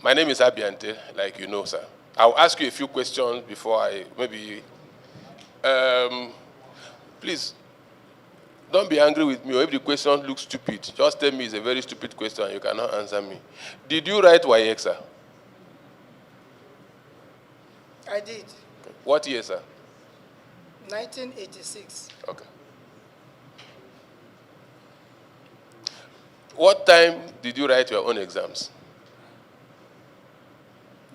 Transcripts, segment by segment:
My name is Abiante, like you know, sir. I'll ask you a few questions before I maybe... please, don't be angry with me, or if the question looks stupid, just tell me it's a very stupid question and you cannot answer me. Did you write WAEC, sir? I did. What year, sir? 1986. Okay. What time did you write your own exams?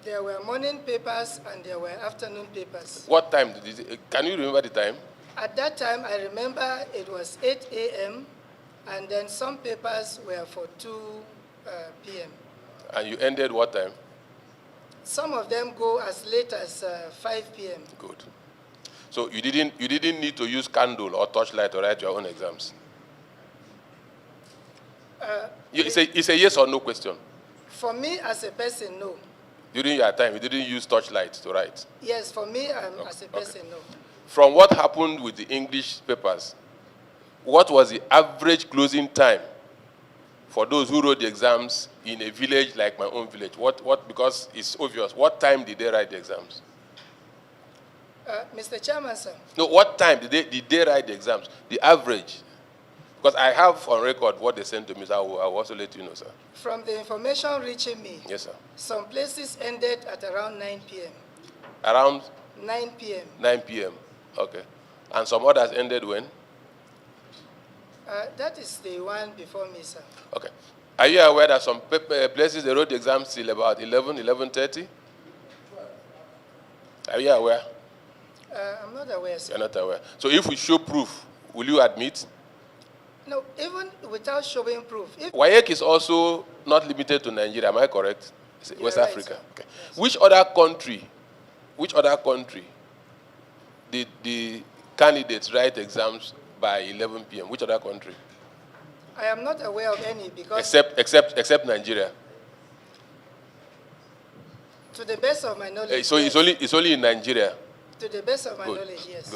There were morning papers and there were afternoon papers. What time did you... Can you remember the time? At that time, I remember it was 8 a.m. and then some papers were for 2 p.m. And you ended what time? Some of them go as late as 5 p.m. Good. So you didn't need to use candle or torchlight to write your own exams? It's a yes or no question. For me as a person, no. During your time, you didn't use torchlight to write? Yes, for me as a person, no. From what happened with the English papers, what was the average closing time for those who wrote the exams in a village like my own village? Because it's obvious, what time did they write the exams? Mr. Chairman, sir. No, what time did they write the exams? The average. Because I have on record what they sent to me, so I will also let you know, sir. From the information reaching me, yes, sir. Some places ended at around 9 p.m. Around? 9 p.m. 9 p.m. Okay. And some others ended when? That is the one before me, sir. Okay. Are you aware that some places they wrote the exams till about 11:30? Are you aware? I'm not aware, sir. You're not aware. So if we show proof, will you admit? No, even without showing proof. WAEC is also not limited to Nigeria, am I correct? West right, Africa. sir. Okay. Yes. Which other country did the candidates write exams by 11 p.m.? Which other country? I am not aware of any because... Except Nigeria. To the best of my knowledge, So yes. it's only in Nigeria? To the best of my knowledge, yes.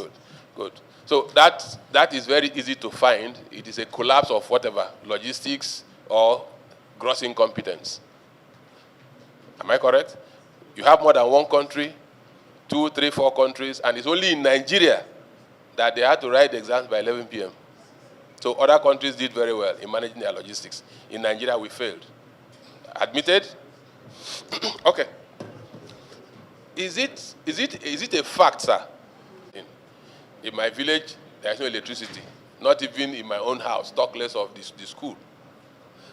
Good. So that is very easy to find. It is a collapse of whatever, logistics or gross incompetence. Am I correct? You have more than one country, 2, 3, 4 countries, and it's only in Nigeria that they had to write the exams by 11 p.m. So other countries did very well in managing their logistics. In Nigeria, we failed. Admitted? Okay. Is it a fact, sir? In my village, there's no electricity. Not even in my own house, talk less of the school.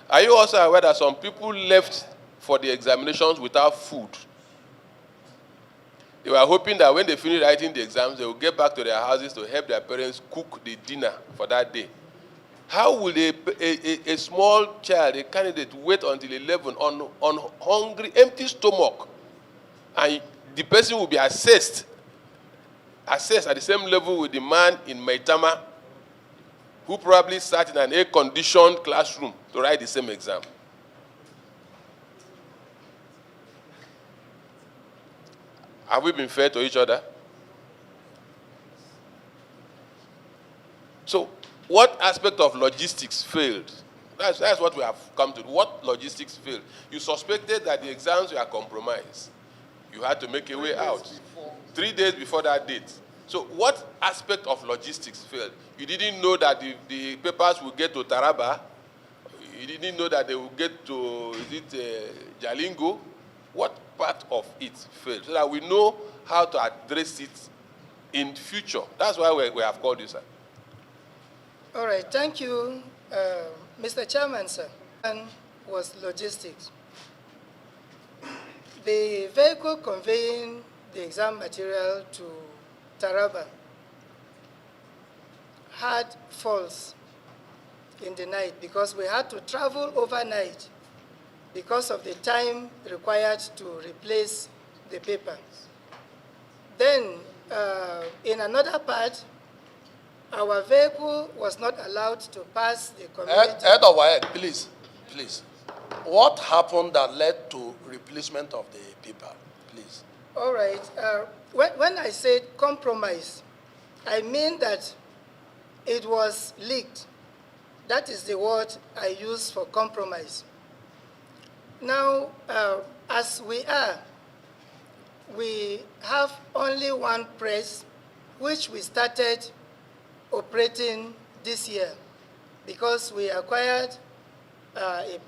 Are you also aware that some people left for the examinations without food? They were hoping that when they finish writing the exams, they will get back to their houses to help their parents cook the dinner for that day. How will a small child, a candidate, wait until 11 on hungry, empty stomach, and the person will be assessed at the same level with the man in Maitama who probably sat in an air-conditioned classroom to write the same exam? Have we been fair to each other? So, what aspect of logistics failed? That's what we have come to. What logistics failed? You suspected that the exams were compromised. You had to make a way out. 3 days before that date. So what aspect of logistics failed? You didn't know that the papers would get to Taraba. You didn't know that they would get to, Jalingo. What part of it failed? So that we know how to address it in future. That's why we have called you, sir. All right, thank you, Mr. Chairman, sir. And was logistics. The vehicle conveying the exam material to Taraba had faults in the night because we had to travel overnight because of the time required to replace the paper. Then, in another part, our vehicle was not allowed to pass the community. Head of WAEC, please. What happened that led to replacement of the paper, please? All right. When I said compromise, I mean that it was leaked. That is the word I use for compromise. Now, as we are, we have only one press, which we started operating this year because we acquired a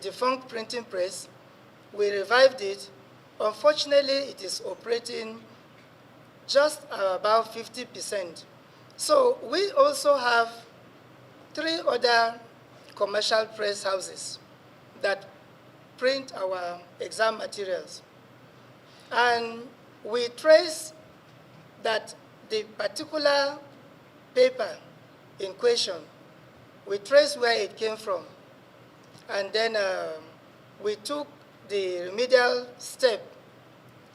defunct printing press. We revived it. Unfortunately, it is operating just about 50%. So we also have 3 other commercial press houses that print our exam materials. And we trace that the particular paper in question, we trace where it came from. And then we took the remedial step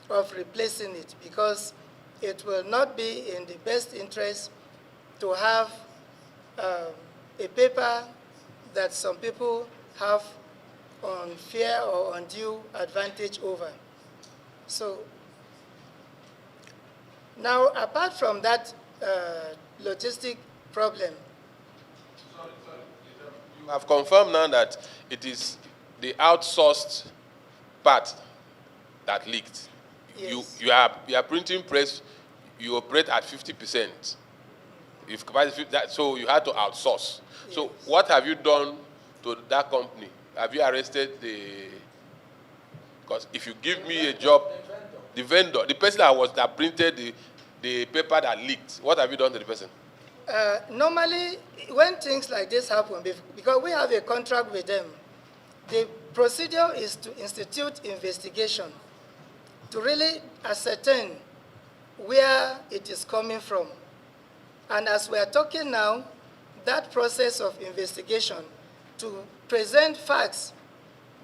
of replacing it because it will not be in the best interest to have a paper that some people have unfair or undue advantage over. So now, apart from that logistic problem. Sorry. You have confirmed now that it is the outsourced part that leaked. Yes. You are printing press, you operate at 50%. So you had to outsource. Yes. So what have you done to that company? Have you arrested because if you give me a job, the vendor, the person that printed the paper that leaked, what have you done to the person? Normally, when things like this happen, because we have a contract with them, the procedure is to institute investigation to really ascertain where it is coming from. And as we are talking now, that process of investigation to present facts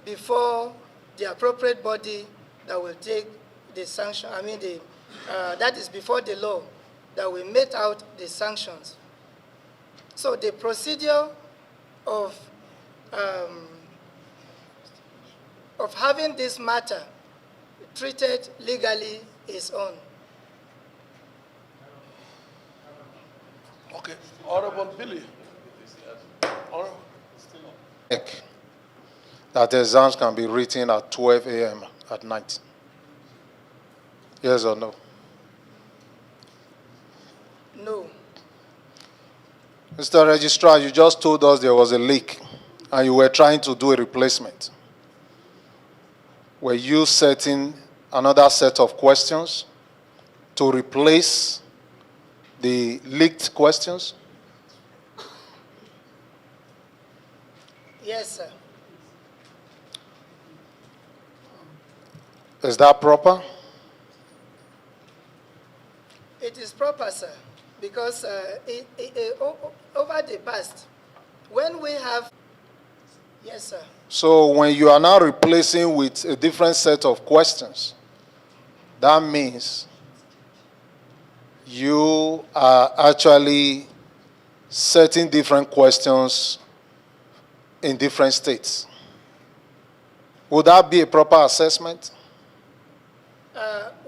before the appropriate body that will take the sanction, that is before the law, that will mete out the sanctions. So the procedure of having this matter treated legally is on. Okay. Honorable Billy. Honorable. That exams can be written at 12 a.m. at night. Yes or no? No. Mr. Registrar, you just told us there was a leak and you were trying to do a replacement. Were you setting another set of questions to replace the leaked questions? Yes, sir. Is that proper? It is proper, sir, because over the past, when we have, yes, sir. So when you are now replacing with a different set of questions, that means you are actually setting different questions in different states. Would that be a proper assessment?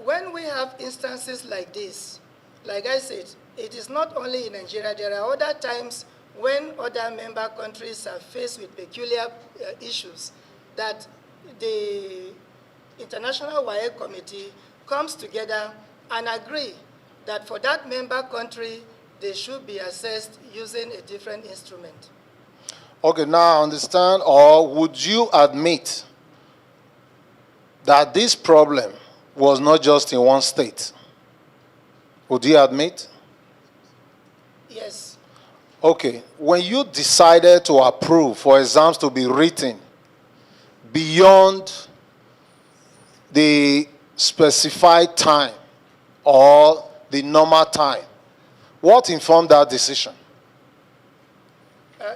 When we have instances like this, like I said, it is not only in Nigeria. There are other times when other member countries are faced with peculiar issues that the International WAEC Committee comes together and agree that for that member country, they should be assessed using a different instrument. Okay, now I understand, or would you admit that this problem was not just in one state? Would you admit? Yes. Okay, when you decided to approve for exams to be written beyond the specified time or the normal time, what informed that decision?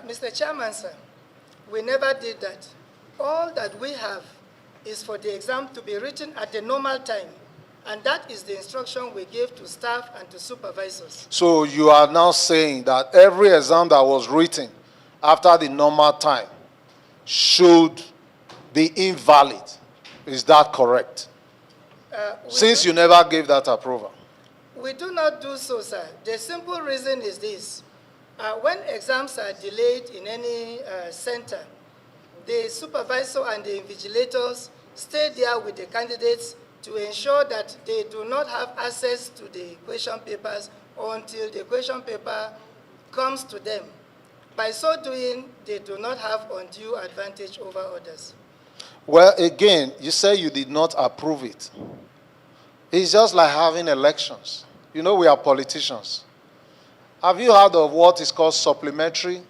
Mr. Chairman, sir, we never did that. All that we have is for the exam to be written at the normal time. And that is the instruction we gave to staff and to supervisors. So you are now saying that every exam that was written after the normal time should be invalid. Is that correct? Since you never gave that approval. We do not do so, sir. The simple reason is this. When exams are delayed in any center, the supervisor and the invigilators stay there with the candidates to ensure that they do not have access to the question papers until the question paper comes to them. By so doing, they do not have undue advantage over others. Well, again, you say you did not approve it. It's just like having elections. You know, we are politicians. Have you heard of what is called supplementary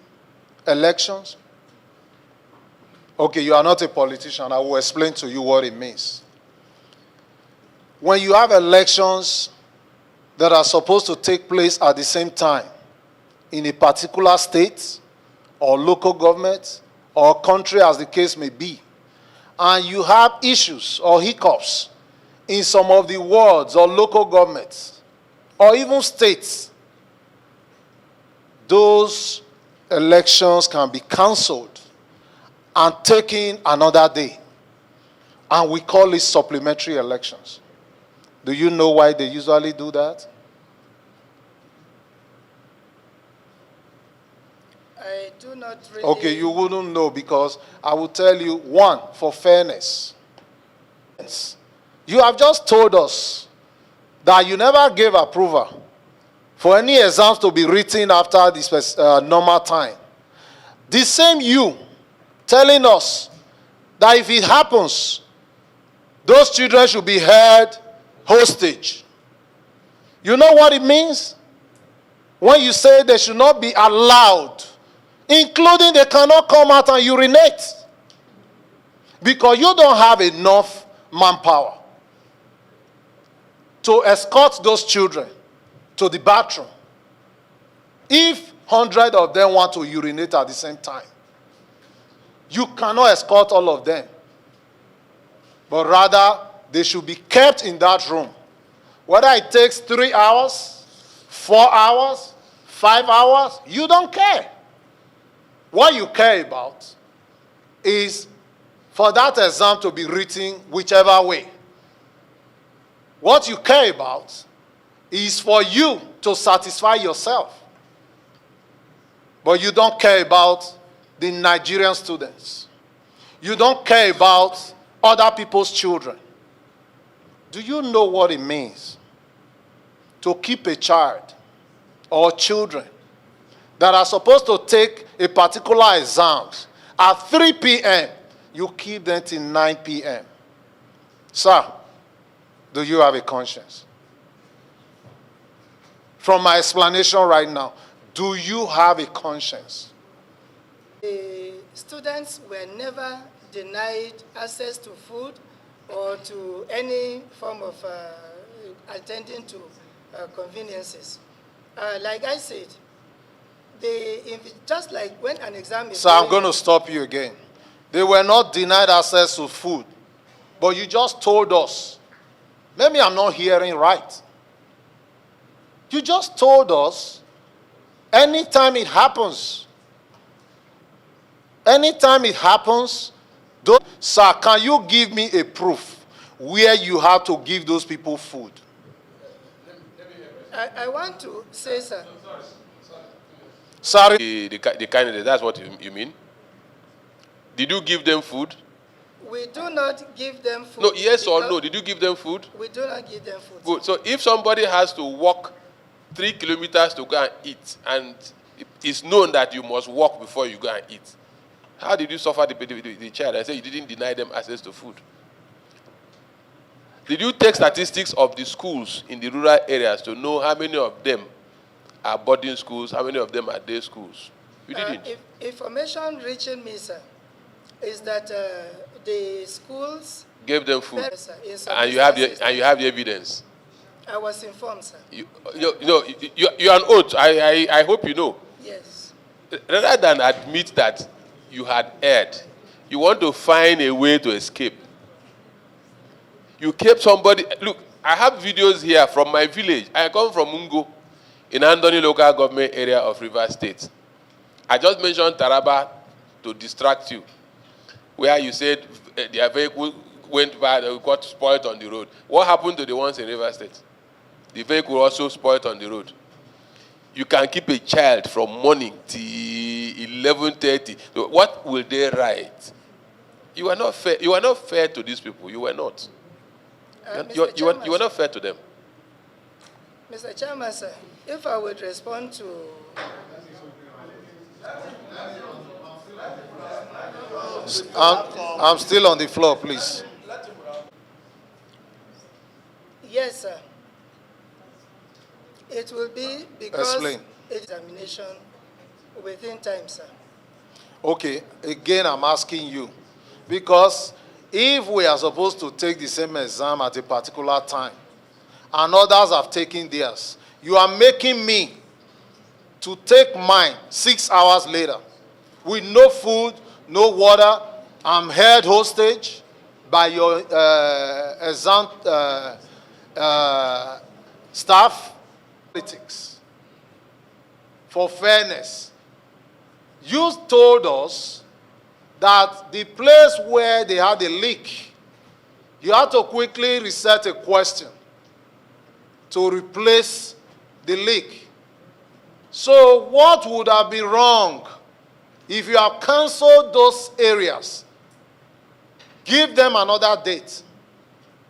elections? Okay, you are not a politician. I will explain to you what it means. When you have elections that are supposed to take place at the same time in a particular state or local government or country, as the case may be, and you have issues or hiccups in some of the wards or local governments or even states, those elections can be cancelled and taken another day. And we call it supplementary elections. Do you know why they usually do that? I do not really... Okay, you wouldn't know because I will tell you, one, for fairness. You have just told us that you never gave approval for any exams to be written after this normal time. The same you telling us that if it happens, those children should be held hostage. You know what it means? When you say they should not be allowed, including they cannot come out and urinate, because you don't have enough manpower to escort those children to the bathroom. If 100 of them want to urinate at the same time, you cannot escort all of them. But rather, they should be kept in that room. Whether it takes 3 hours, 4 hours, 5 hours, you don't care. What you care about is for that exam to be written whichever way. What you care about is for you to satisfy yourself. But you don't care about the Nigerian students. You don't care about other people's children. Do you know what it means to keep a child or children that are supposed to take a particular exam at 3 p.m., you keep them till 9 p.m.? Sir, do you have a conscience? From my explanation right now, do you have a conscience? The students were never denied access to food or to any form of attending to conveniences. Like I said, just like when an exam is... So I'm going to stop you again. They were not denied access to food, but you just told us. Maybe I'm not hearing right. You just told us anytime it happens, sir, can you give me a proof where you have to give those people food? I want to say, sir. Sorry. The candidate, that's what you mean? Did you give them food? We do not give them food. No, yes or no? Did you give them food? We do not give them food. Good. So if somebody has to walk 3 kilometers to go and eat, and it's known that you must walk before you go and eat, how did you suffer the child? I say you didn't deny them access to food. Did you take statistics of the schools in the rural areas to know how many of them are boarding schools, how many of them are day schools? You didn't. Information reaching me, sir, is that the schools gave them food, sir, and you have the evidence. I was informed, sir. You're an oath. I hope you know. Yes. Rather than admit that you had erred, you want to find a way to escape. You kept somebody. Look, I have videos here from my village. I come from Mungo, in Andoni local government area of Rivers State. I just mentioned Taraba to distract you, where you said their vehicle went bad, got spoiled on the road. What happened to the ones in Rivers State? The vehicle also spoiled on the road. You can keep a child from morning till 11:30. What will they write You are not fair. You are not fair to these people. You were not. You were not fair to them. Mr. Chairman, sir, if I would respond to... I'm still on the floor, please. Yes, sir. It will be because Explain. examination within time, sir. Okay, again, I'm asking you. Because if we are supposed to take the same exam at a particular time, and others have taken theirs, you are making me to take mine 6 hours later with no food, no water. I'm held hostage by your exam staff. Politics. For fairness, you told us that the place where they had a leak, you had to quickly reset a question to replace the leak. So what would have been wrong if you have canceled those areas, give them another date,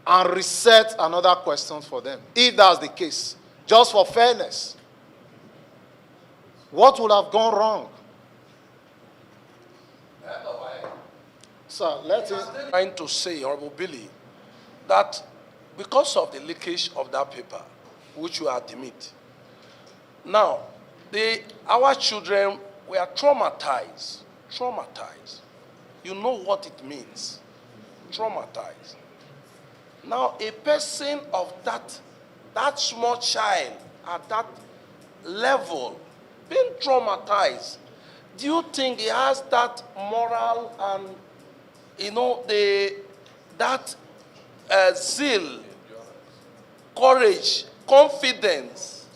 and reset another question for them, if that's the case, just for fairness? What would have gone wrong? Sir, let him... Trying to say, Honorable Billy, that because of the leakage of that paper, which you admit, now, our children were traumatized. Traumatized. You know what it means. Traumatized. Now, a person of that small child at that level, being traumatized, do you think he has that moral and, that zeal, courage, confidence,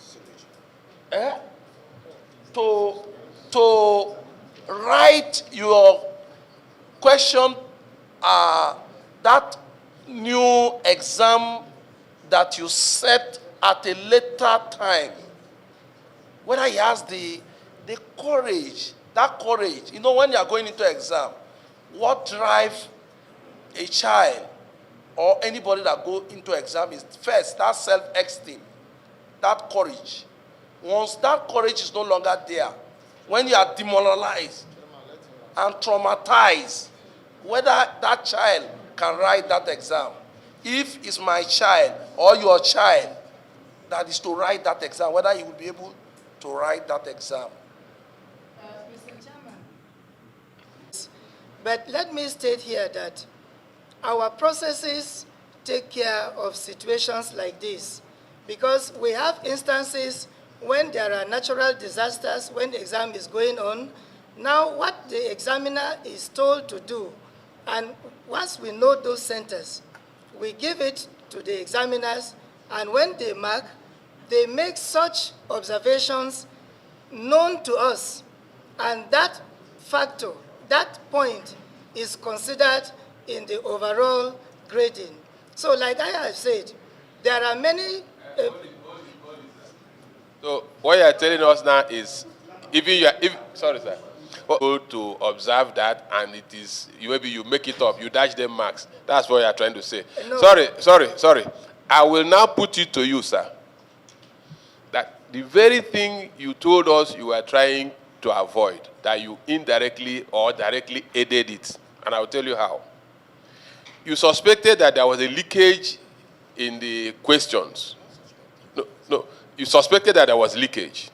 to write your question, that new exam that you set at a later time, whether he has the courage, that courage. When you are going into exam, what drives a child or anybody that go into exam is first that self-esteem, that courage. Once that courage is no longer there, when you are demoralized and traumatized, whether that child can write that exam, if it's my child or your child that is to write that exam, whether he will be able to write that exam. Mr. Chairman. But let me state here that our processes take care of situations like this, because we have instances when there are natural disasters, when the exam is going on. Now, what the examiner is told to do, and once we know those centers, we give it to the examiners, and when they mark, they make such observations known to us, and that factor, that point, is considered in the overall grading. So like I have said, there are many... So what you are telling us now is, sorry sir, to observe that, and it is, maybe you make it up, you dash them marks. That's what you are trying to say. No. Sorry. I will now put it to you, sir, that the very thing you told us you were trying to avoid, that you indirectly or directly aided it. And I will tell you how. You suspected that there was a leakage in the questions. No. You suspected that there was leakage.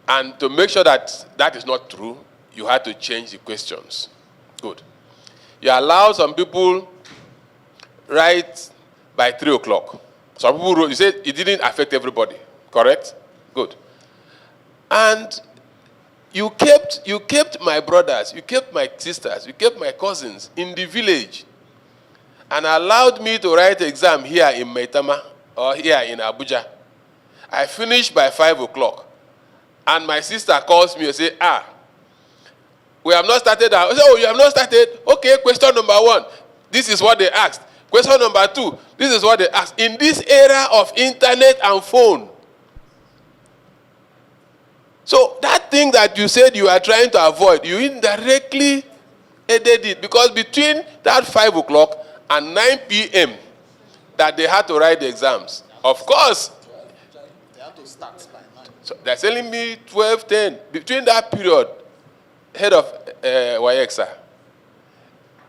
And to make sure that that is not true, you had to change the questions. Good. You allowed some people write by 3 o'clock. Some people wrote, you said it didn't affect everybody, correct? Good. And you kept my brothers, you kept my sisters, you kept my cousins in the village and allowed me to write exam here in Maitama or here in Abuja. I finished by 5 o'clock. And my sister calls me and says, we have not started. I say, oh, you have not started? Okay, question number 1. This is what they asked. Question number 2. This is what they asked. In this era of internet and phone. So that thing that you said you are trying to avoid, you indirectly aided it, because between that 5 o'clock and 9 p.m. that they had to write the exams, of course, They have to start by 9. so they're telling me 12, 10. Between that period, head of WAEC, sir,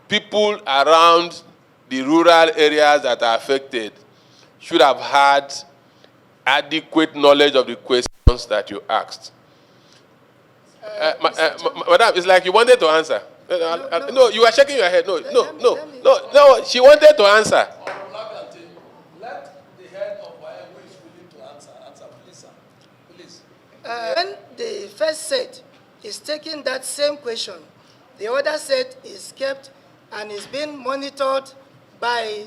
people around the rural areas that are affected should have had adequate knowledge of the questions that you asked. Madam, it's like you wanted to answer. No, you are shaking your head. No, she wanted to answer. Let the head of WAEC who is willing to answer, please, sir. Please. When the first set is taking that same question, the other set is kept and is being monitored by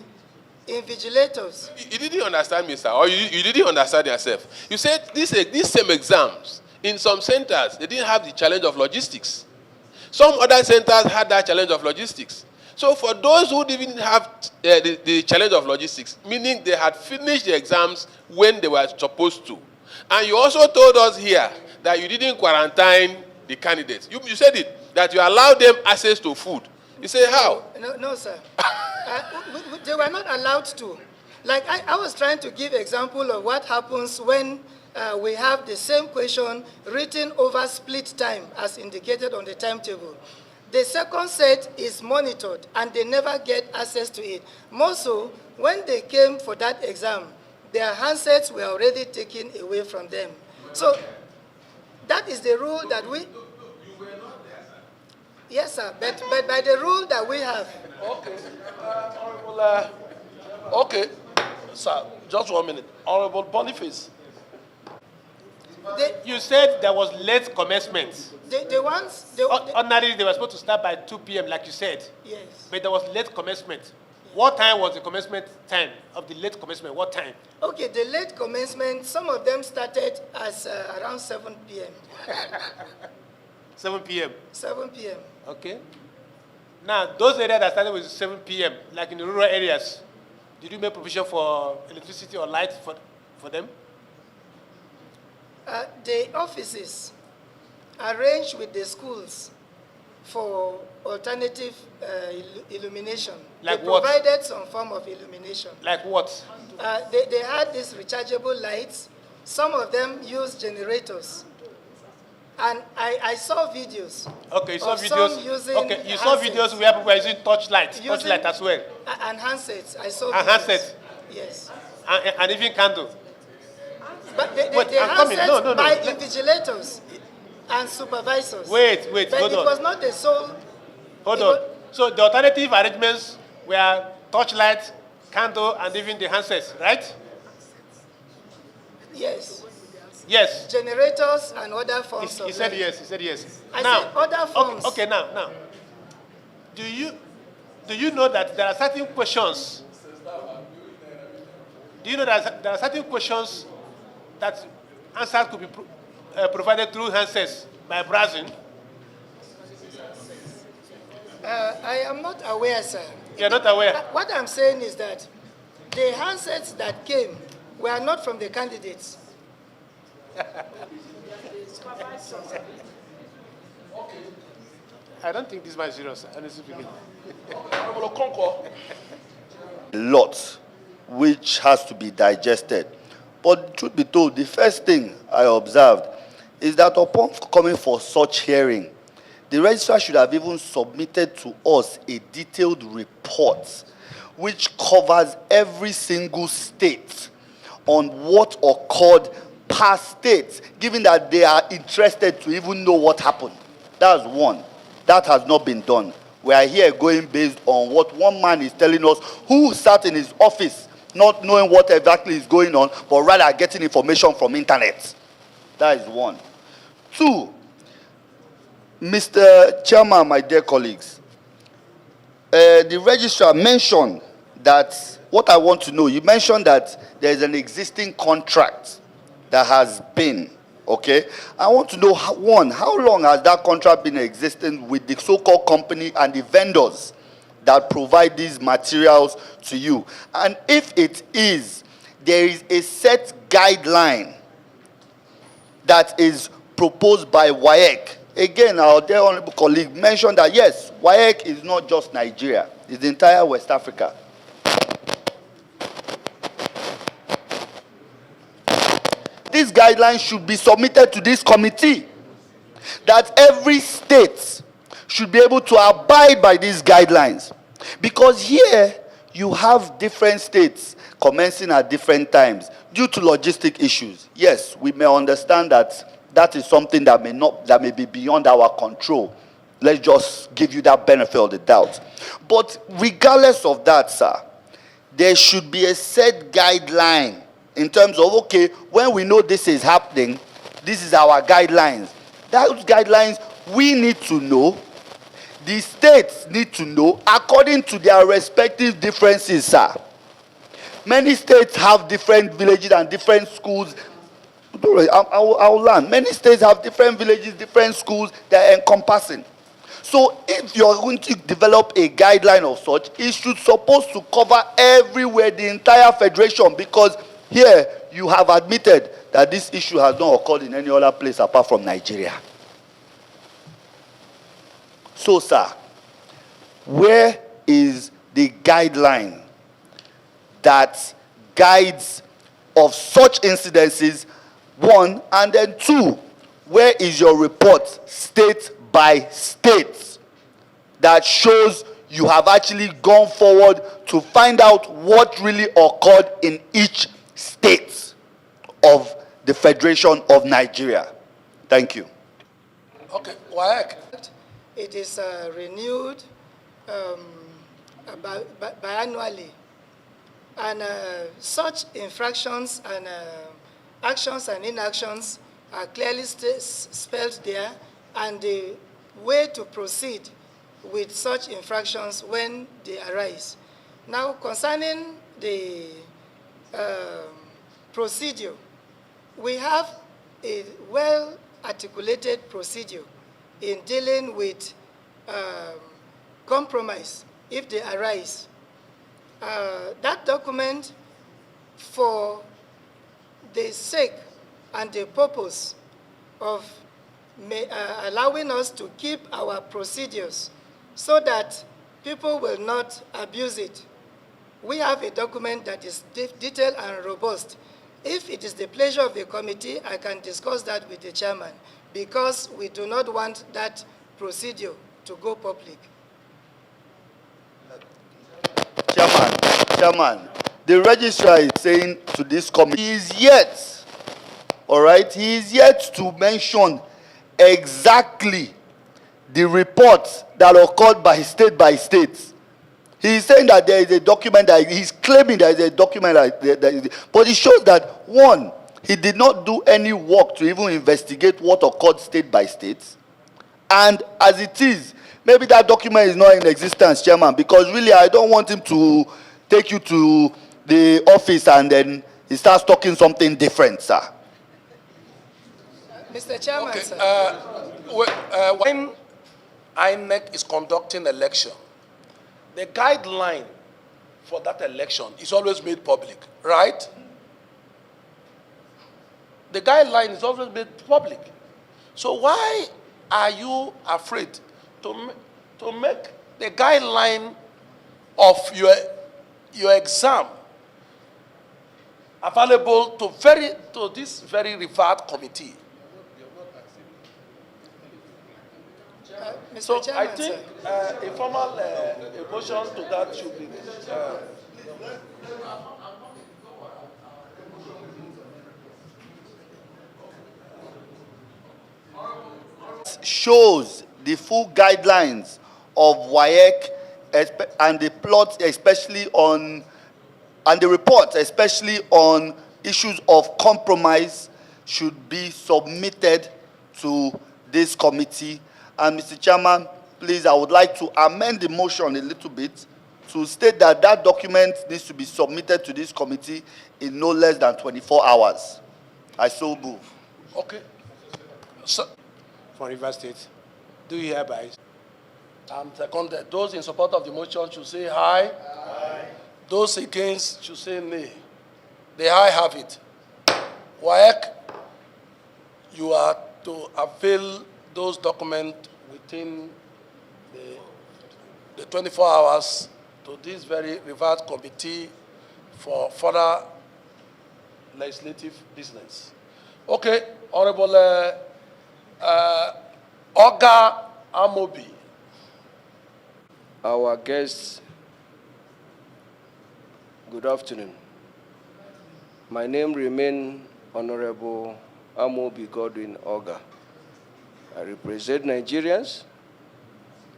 invigilators. You didn't understand me, sir, or you didn't understand yourself. You said these same exams, in some centers, they didn't have the challenge of logistics. Some other centers had that challenge of logistics. So for those who didn't have the challenge of logistics, meaning they had finished the exams when they were supposed to. And you also told us here that you didn't quarantine the candidates. You said it, that you allowed them access to food. You say how? No, sir. They were not allowed to. Like I was trying to give example of what happens when we have the same question written over split time as indicated on the timetable. The second set is monitored and they never get access to it. More so, when they came for that exam, their handsets were already taken away from them. So that is the rule that we... Yes, sir, but by the rule that we have... Okay. Honorable, okay. Sir, just 1 minute. Honorable Boniface. You said there was late commencement. The ones... Ordinarily, they were supposed to start by 2 p.m., like you said. Yes. But there was late commencement. What time was the commencement time of the late commencement? What time? Okay, the late commencement, some of them started as around 7 p.m. 7 p.m. 7 p.m. Okay. Now, those areas that started with 7 p.m., like in the rural areas, did you make provision for electricity or light for them? The offices arranged with the schools for alternative illumination. Like they what? Provided some form of illumination. Like what? They had these rechargeable lights. Some of them used generators. And I saw videos. Okay, you saw of some videos. using Okay, you saw handsets. videos where people were using torchlight as well. And handsets. I saw And videos. handsets. Yes. And even candle. But the I'm coming. handsets No. by invigilators and supervisors. Wait, But hold it on. was not the sole. Hold on. So the alternative arrangements were torchlight, candle, and even the handsets, right? Yes. Yes. Generators and other forms of He said light. yes. He said yes. I now, said other forms. Okay. Now, do you know that there are certain questions? Do you know that there are certain questions that answers could be provided through handsets by browsing? I am not aware, sir. You're not aware? What I'm saying is that the handsets that came were not from the candidates. I don't think this man is serious, honestly speaking. Honorable Okonkwo. Lot which has to be digested. But truth be told, the first thing I observed is that upon coming for such hearing, the registrar should have even submitted to us a detailed report which covers every single state on what occurred per state, given that they are interested to even know what happened. That's one. That has not been done. We are here going based on what one man is telling us, who sat in his office not knowing what exactly is going on, but rather getting information from internet. That is one. Two, Mr. Chairman, my dear colleagues, the registrar mentioned that, what I want to know, you mentioned that there is an existing contract that has been, okay? I want to know, one, how long has that contract been existing with the so-called company and the vendors that provide these materials to you? And if it is, there is a set guideline that is proposed by WAEC, Again, our dear honorable colleague mentioned that yes, WAEC is not just Nigeria, it's the entire West Africa. These guidelines should be submitted to this committee, that every state should be able to abide by these guidelines. Because here, you have different states commencing at different times due to logistic issues. Yes, we may understand that that is something that may be beyond our control. Let's just give you that benefit of the doubt. But regardless of that, sir, there should be a set guideline in terms of, okay, when we know this is happening, this is our guidelines. Those guidelines, we need to know, the states need to know, according to their respective differences, sir. Many states have different villages and different schools. I'll learn. Many states have different villages, different schools that are encompassing. So if you're going to develop a guideline of such, it should supposed to cover everywhere, the entire federation, because here you have admitted that this issue has not occurred in any other place apart from Nigeria. So, sir, where is the guideline that guides of such incidences, one, and then two, where is your report state by state that shows you have actually gone forward to find out what really occurred in each state of the Federation of Nigeria? Thank you. Okay, WAEC. It is renewed biannually. And such infractions and actions and inactions are clearly spelled there, and the way to proceed with such infractions when they arise. Now, concerning the procedure, we have a well-articulated procedure in dealing with compromise if they arise. That document, for the sake and the purpose of allowing us to keep our procedures so that people will not abuse it, we have a document that is detailed and robust. If it is the pleasure of the committee, I can discuss that with the chairman, because we do not want that procedure to go public. Chairman, the registrar is saying to this committee, he is yet, all right, he is yet to mention exactly the reports that occurred by state. He is saying that there is a document that he's claiming there is a document but it shows that, one, he did not do any work to even investigate what occurred state by state. And as it is, maybe that document is not in existence, Chairman, because really I don't want him to take you to the office and then he starts talking something different, sir. Mr. Chairman, Okay, sir. when INEC is conducting election, the guideline for that election is always made public, right? The guideline is always made public. So why are you afraid to make the guideline of your exam available to this very revered committee? Mr. So Chairman, I think sir. a formal motion to that should be. Shows the full guidelines of WAEC and the plots, especially on, and the reports, especially on issues of compromise, should be submitted to this committee. And Mr. Chairman, please, I would like to amend the motion a little bit to state that that document needs to be submitted to this committee in no less than 24 hours. I so move. Okay. So, From River State, do you hereby? and second, those in support of the motion should say aye. Aye. Those against should say nay. The aye have it. WAEC, you are to avail those documents within the 24 hours to this very revered committee for further legislative business. Okay, Honorable Oga Amobi. Our guests, good afternoon. My name remains Honorable Amobi Godwin Oga. I represent Nigerians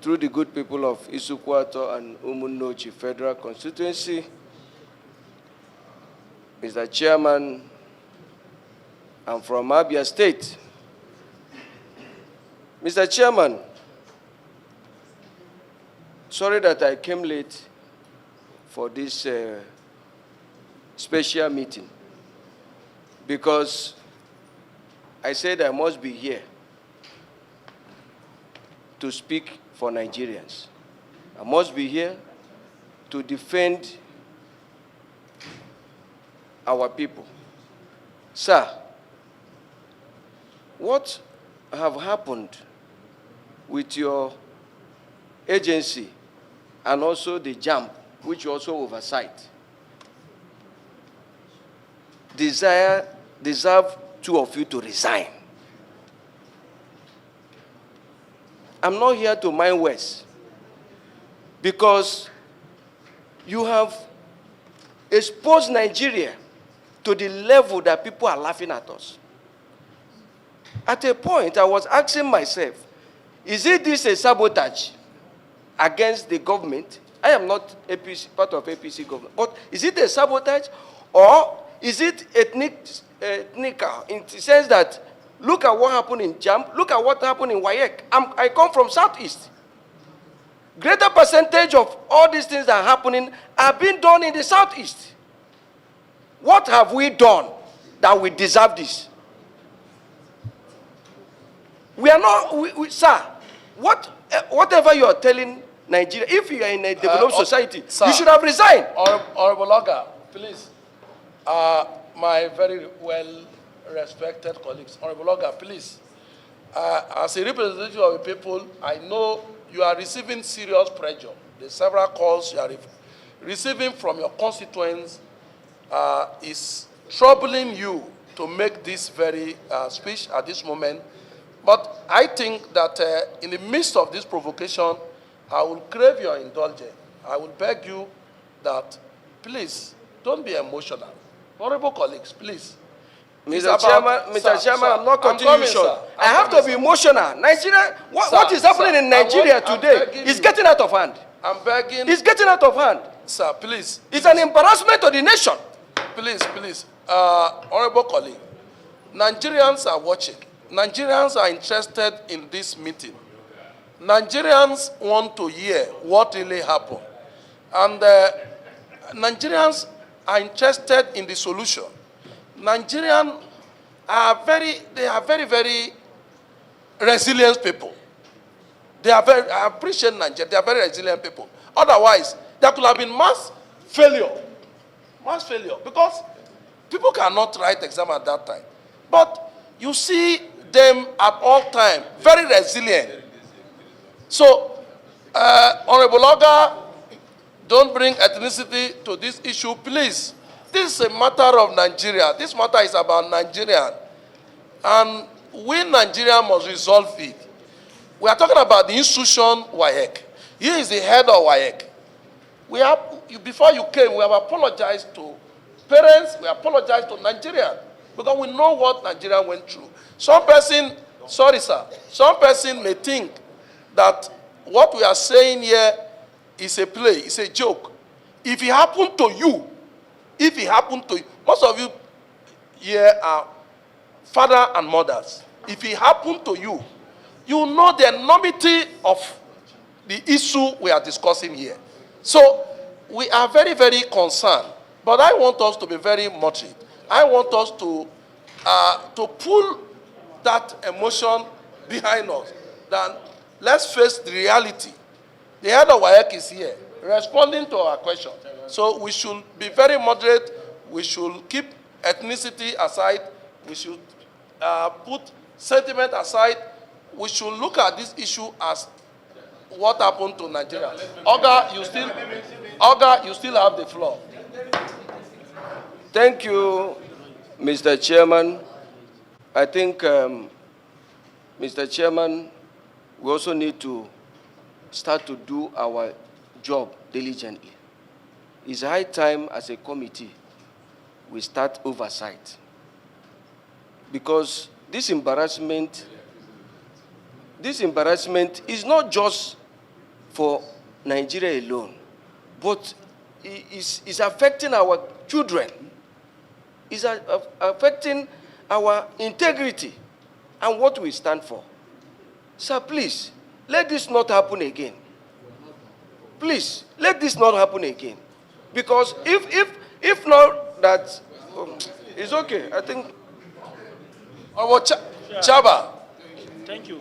through the good people of Isukwato and Umunnochi Federal Constituency. Mr. Chairman, I'm from Abia State. Mr. Chairman, sorry that I came late for this special meeting, because I said I must be here to speak for Nigerians. I must be here to defend our people. Sir, what have happened with your agency and also the JAMB, which you also oversight, deserve two of you to resign. I'm not here to mind words, because you have exposed Nigeria to the level that people are laughing at us. At a point, I was asking myself, is it this a sabotage against the government? I am not part of APC government, but is it a sabotage, or is it ethnical in the sense that, look at what happened in JAMB, look at what happened in WAEC. I come from Southeast. Greater percentage of all these things that are happening are being done in the Southeast. What have we done that we deserve this? We are not, sir, whatever you are telling Nigeria, if you are in a developed society, sir, you should have resigned. Honorable Oga, please. My very well-respected colleagues, Honorable Oga, please. As a representative of the people, I know you are receiving serious pressure. The several calls you are receiving from your constituents is troubling you to make this very speech at this moment. But I think that in the midst of this provocation, I will crave your indulgence. I will beg you that, please, don't be emotional. Honorable colleagues, please. Mr. Chairman, I'm not cutting you short. I have to be emotional. Nigeria, what is happening in Nigeria today is getting out of hand. I'm begging. It's getting out of hand. Sir, please. It's an embarrassment to the nation. Please, please. Honorable colleague, Nigerians are watching. Nigerians are interested in this meeting. Nigerians want to hear what really happened. And Nigerians are interested in the solution. Nigerians are very resilient people. I appreciate Nigeria. They are very resilient people. Otherwise, there could have been mass failure. Mass failure. Because people cannot write exam at that time. But you see them at all times, very resilient. So, Honorable Oga, don't bring ethnicity to this issue, please. This is a matter of Nigeria. This matter is about Nigeria. And we Nigerians must resolve it. We are talking about the institution WAEC. He is the head of WAEC. Before you came, we have apologized to parents, we apologized to Nigerians, because we know what Nigeria went through. Some person, sorry sir, some person may think that what we are saying here is a play, it's a joke. If it happened to you, most of you here are father and mothers. If it happened to you, you know the enormity of the issue we are discussing here. So we are very, very concerned. But I want us to be very moderate. I want us to pull that emotion behind us. Then let's face the reality. The head of WAEC is here, responding to our question. So we should be very moderate. We should keep ethnicity aside. We should put sentiment aside. we should look at this issue as what happened to Nigeria. Oga, you still have the floor. Thank you, Mr. Chairman. I think, Mr. Chairman, we also need to start to do our job diligently. It's high time as a committee we start oversight. Because this embarrassment is not just for Nigeria alone, but it's affecting our children. It's affecting our integrity and what we stand for. Sir, please, let this not happen again. Please, let this not happen again. Because if not that, it's okay, I think. Chaba. Thank you.